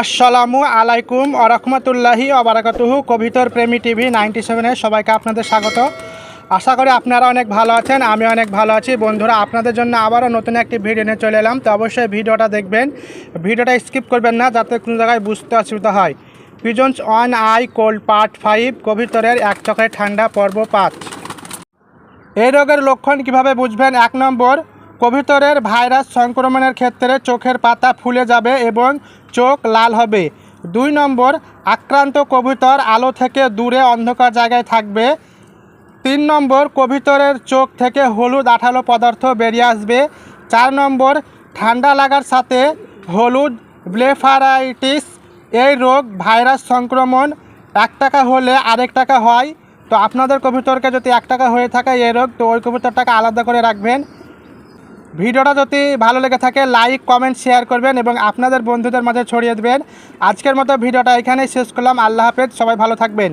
আসসালামু আলাইকুম আরহামতুল্লাহি ওবারাকাতুহু। কবিতর প্রেমী টিভি 97-এ সবাইকে আপনাদের স্বাগত। আশা করি আপনারা অনেক ভালো আছেন, আমি অনেক ভালো আছি। বন্ধুরা, আপনাদের জন্য আবারও নতুন একটি ভিডিও নিয়ে চলে এলাম। তো অবশ্যই ভিডিওটা দেখবেন, ভিডিওটা স্কিপ করবেন না, যাতে কোনো জায়গায় বুঝতে অসুবিধা হয়। Pigeons on I cold part 5, কবিতরের এক চোখে ঠান্ডা পর্ব 5। এই রোগের লক্ষণ কিভাবে বুঝবেন? 1 নম্বর, কবুতরের ভাইরাস সংক্রমণের ক্ষেত্রে চোখের পাতা ফুলে যাবে এবং চোখ লাল হবে। 2 নম্বর, আক্রান্ত কবুতর আলো থেকে দূরে অন্ধকার জায়গায় থাকবে। 3 নম্বর, কবুতরের চোখ থেকে হলুদ আঠালো পদার্থ বেরিয়ে আসবে। 4 নম্বর, ঠান্ডা লাগার সাথে হলুদ ব্লেফারাইটিস। এই রোগ ভাইরাস সংক্রমণ। 1 টাকা হলে আরেক টাকা হয়। তো আপনাদের কবুতরকে যদি 1 টাকা হয়ে থাকে এই রোগ, তো ওই কবুতরটাকে আলাদা করে রাখবেন। ভিডিওটা যদি ভালো লেগে থাকে লাইক কমেন্ট শেয়ার করবেন এবং আপনাদের বন্ধুদের মাঝে ছড়িয়ে দেবেন। আজকের মতো ভিডিওটা এখানেই শেষ করলাম। আল্লাহ হাফেজ, সবাই ভালো থাকবেন।